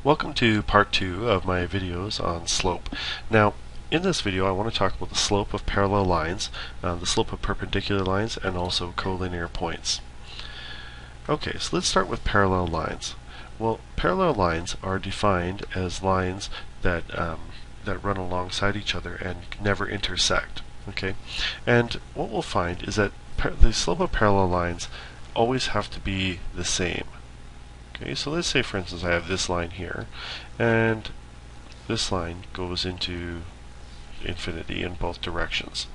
Welcome to part 2 of my videos on slope. Now, in this video I want to talk about the slope of parallel lines, the slope of perpendicular lines, and also collinear points. Okay, so let's start with parallel lines. Well, parallel lines are defined as lines that run alongside each other and never intersect. Okay, and what we'll find is that the slope of parallel lines always have to be the same. Okay, so let's say for instance I have this line here, and this line goes into infinity in both directions.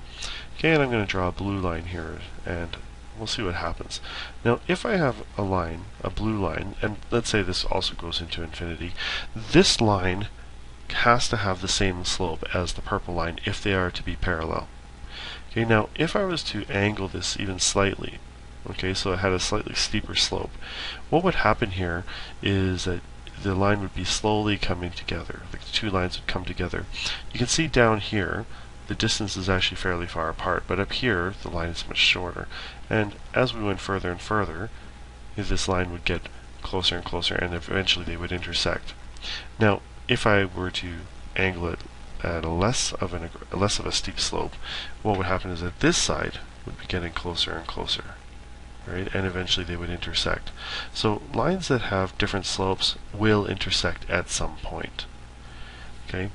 Okay, and I'm going to draw a blue line here, and we'll see what happens. Now, if I have a line, a blue line, and let's say this also goes into infinity, this line has to have the same slope as the purple line if they are to be parallel. Okay, now if I was to angle this even slightly, okay, so it had a slightly steeper slope, what would happen here is that the line would be slowly coming together. Like the two lines would come together. You can see down here the distance is actually fairly far apart, but up here the line is much shorter. And as we went further and further, this line would get closer and closer, and eventually they would intersect. Now, if I were to angle it at a less of a steep slope, what would happen is that this side would be getting closer and closer. Right? And eventually they would intersect. So lines that have different slopes will intersect at some point. Okay,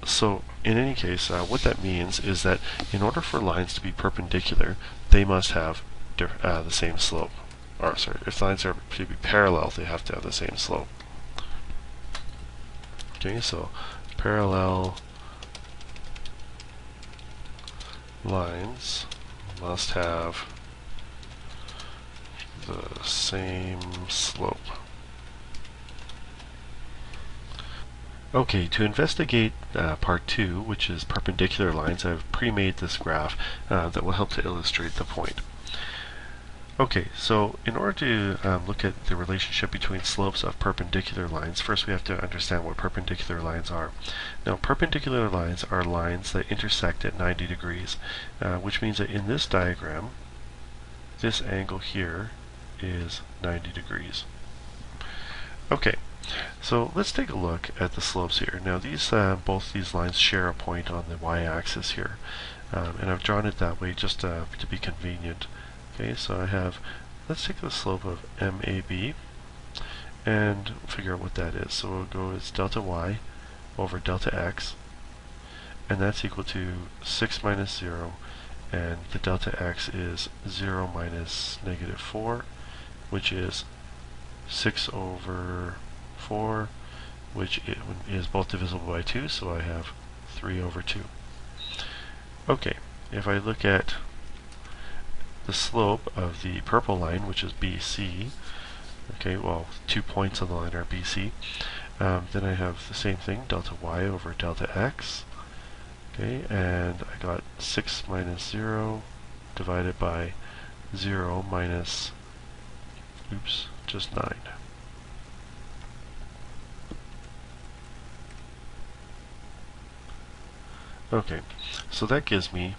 so in any case, what that means is that in order for lines to be perpendicular, they must have the same slope. Or sorry, if lines are to be parallel, they have to have the same slope. Okay, so parallel lines must have the same slope. Okay, to investigate part 2, which is perpendicular lines, I've pre-made this graph that will help to illustrate the point. Okay, so in order to look at the relationship between slopes of perpendicular lines, first we have to understand what perpendicular lines are. Now, perpendicular lines are lines that intersect at 90 degrees, which means that in this diagram, this angle here is 90 degrees. Okay, so let's take a look at the slopes here. Now these both these lines share a point on the y-axis here, and I've drawn it that way just to be convenient. Okay, so I have, let's take the slope of MAB and figure out what that is. So we'll go as delta y over delta x, and that's equal to 6 minus 0, and the delta x is 0 minus negative 4, which is 6 over 4, which is both divisible by 2, so I have 3 over 2. Okay, if I look at the slope of the purple line, which is BC, okay, well, 2 points on the line are BC, then I have the same thing, delta y over delta x, okay, and I got 6 minus 0 divided by 0 minus, just 9. Okay, so that gives me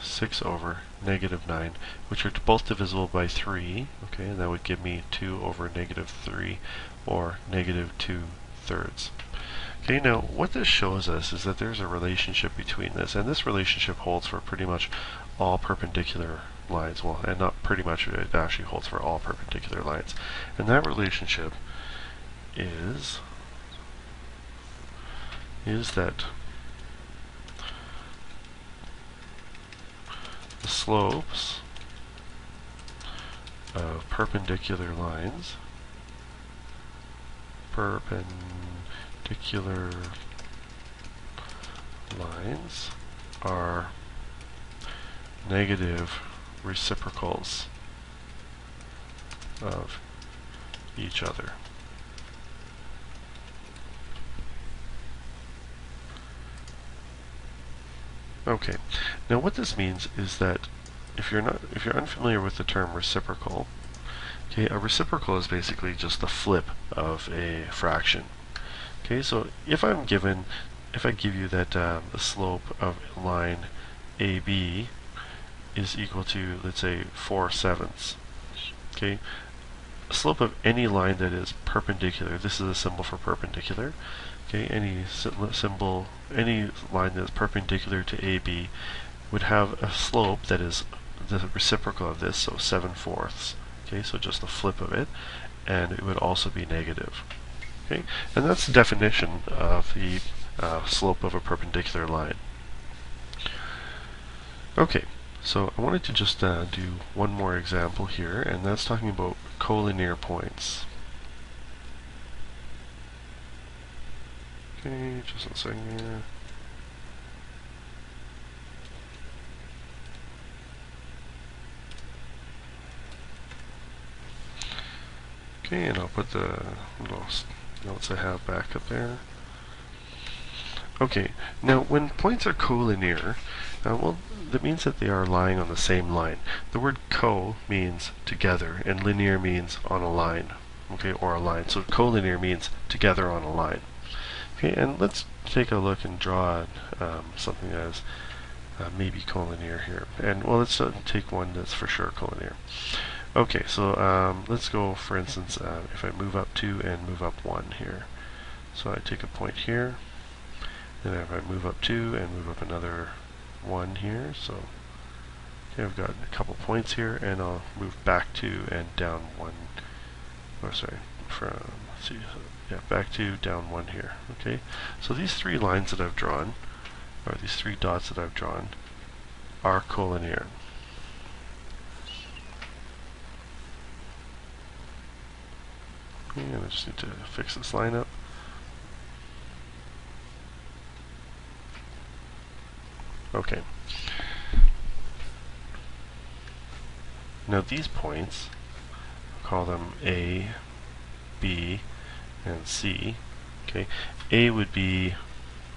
6 over negative 9, which are both divisible by 3, okay, and that would give me 2 over negative 3, or negative 2/3. Okay, now what this shows us is that there's a relationship between this, and this relationship holds for pretty much all perpendicular lines. Well, and not pretty much, it actually holds for all perpendicular lines. And that relationship is that the slopes of perpendicular lines are negative reciprocals of each other. Okay, now what this means is that if you're unfamiliar with the term reciprocal, okay, a reciprocal is basically just the flip of a fraction. Okay, so if I give you that the slope of line AB is equal to, let's say, 4/7, okay, slope of any line that is perpendicular, this is a symbol for perpendicular, okay, any line that is perpendicular to AB would have a slope that is the reciprocal of this, so 7/4. Okay, so just the flip of it, and it would also be negative. Okay, and that's the definition of the slope of a perpendicular line. Okay, so I wanted to just do one more example here, and that's talking about colinear points. Okay, just a second here. Okay, and I'll put the little notes I have back up there. Okay, now when points are colinear, well, that means that they are lying on the same line. The word co means together, and linear means on a line, okay, or a line. So colinear means together on a line. Okay, and let's take a look and draw something that is maybe colinear here. And well, let's take one that's for sure colinear. Okay, so let's go, for instance, if I move up 2 and move up 1 here. So I take a point here, and if I move up 2 and move up another 1 here, so okay, I've got a couple points here, and I'll move back 2 and down 1, or sorry, from, let's see, yeah, back 2, down 1 here, okay? So these three lines that I've drawn, or these three dots that I've drawn, are colinear. And I just need to fix this line up. Okay. Now these points, I'll call them A, B, and C. Okay. A would be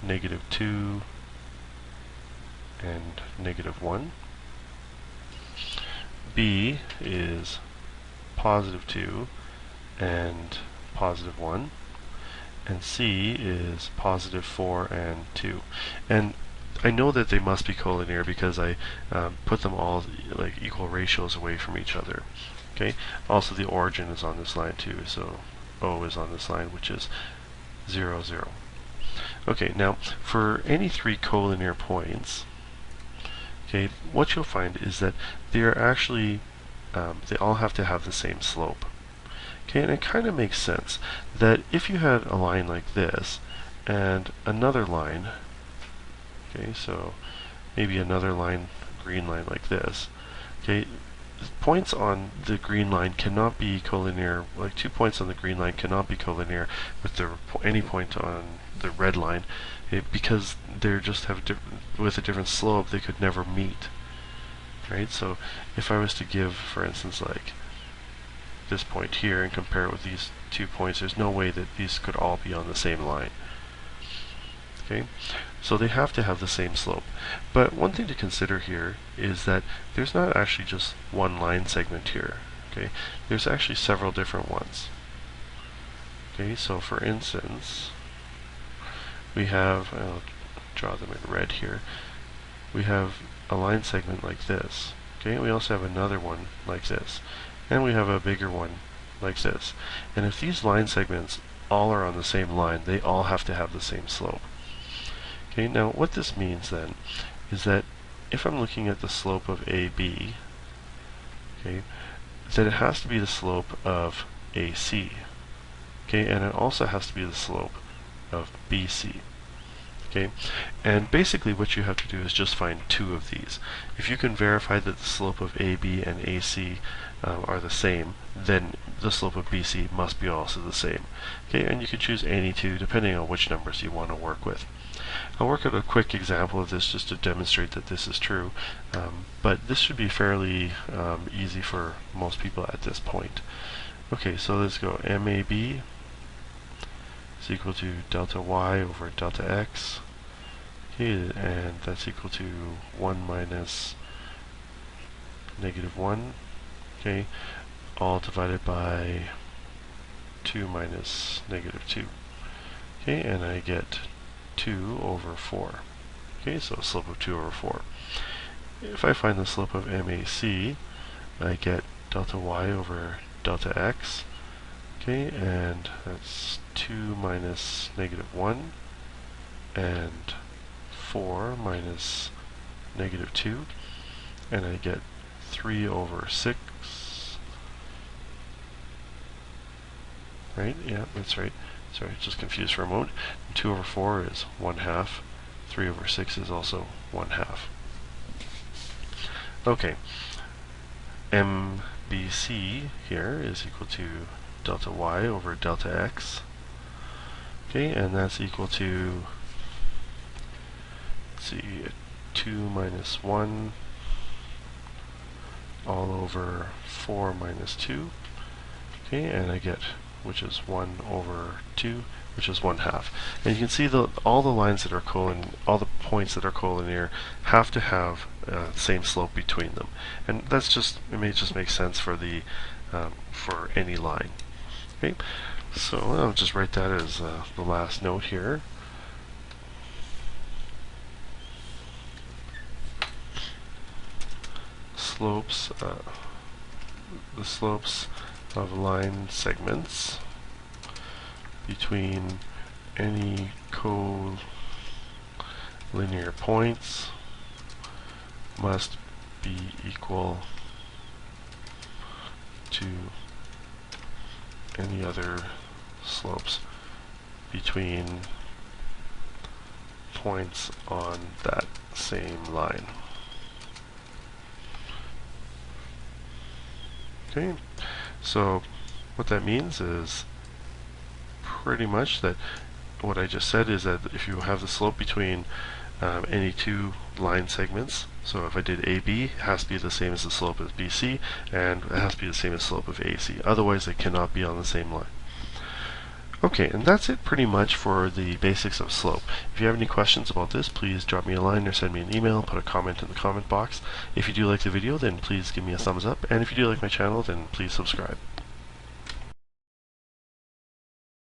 -2 and -1. B is +2 and +1, and C is +4 and 2. And I know that they must be colinear because I put them all like equal ratios away from each other. Okay. Also, the origin is on this line too, so O is on this line, which is 0, 0. Okay. Now, for any three colinear points, okay, what you'll find is that they are actually they all have to have the same slope. Okay, and it kind of makes sense that if you had a line like this and another line, okay, so maybe another line, green line like this, okay, points on the green line cannot be colinear, like 2 points on the green line cannot be colinear with any point on the red line, because they just have with a different slope, they could never meet, right? So if I was to give, for instance, like this point here and compare it with these 2 points, there's no way that these could all be on the same line. Okay, so they have to have the same slope. But one thing to consider here is that there's not actually just one line segment here. Okay, there's actually several different ones. Okay, so for instance, we have, I'll draw them in red here, we have a line segment like this. Okay, we also have another one like this. And we have a bigger one like this. And if these line segments all are on the same line, they all have to have the same slope. Okay, now what this means then is that if I'm looking at the slope of AB, okay, then it has to be the slope of AC. Okay, and it also has to be the slope of BC. Okay, and basically what you have to do is just find 2 of these. If you can verify that the slope of AB and AC are the same, then the slope of BC must be also the same. Okay, and you can choose any 2 depending on which numbers you want to work with. I'll work at a quick example of this just to demonstrate that this is true, but this should be fairly easy for most people at this point. Okay, so let's go. MAB is equal to delta y over delta x, okay, and that's equal to 1 minus -1, okay, all divided by 2 minus -2. Okay, and I get 2 over 4. Okay, so a slope of 2 over 4. If I find the slope of MAC, I get delta y over delta x. Okay, and that's 2 minus negative 1, and 4 minus negative 2, and I get 3 over 6, right? Yeah, that's right. Sorry, just confused for a moment. 2 over 4 is 1/2. 3 over 6 is also 1/2. Okay, MBC here is equal to delta y over delta x. Okay, and that's equal to, let's see, 2 minus 1 all over 4 minus 2. Okay, and I get, which is 1 over 2, which is 1/2. And you can see all the lines that are all the points that are collinear have to have the same slope between them. And that's just, it may just make sense for the for any line. Okay, so I'll just write that as the last note here. Slopes, the slopes of line segments between any collinear points must be equal to any other slopes between points on that same line. Okay, so what that means is pretty much that what I just said is that if you have the slope between any two line segments, so if I did AB, it has to be the same as the slope of BC, and it has to be the same as the slope of AC. Otherwise, they cannot be on the same line. Okay, and that's it pretty much for the basics of slope. If you have any questions about this, please drop me a line or send me an email, put a comment in the comment box. If you do like the video, then please give me a thumbs up, and if you do like my channel, then please subscribe.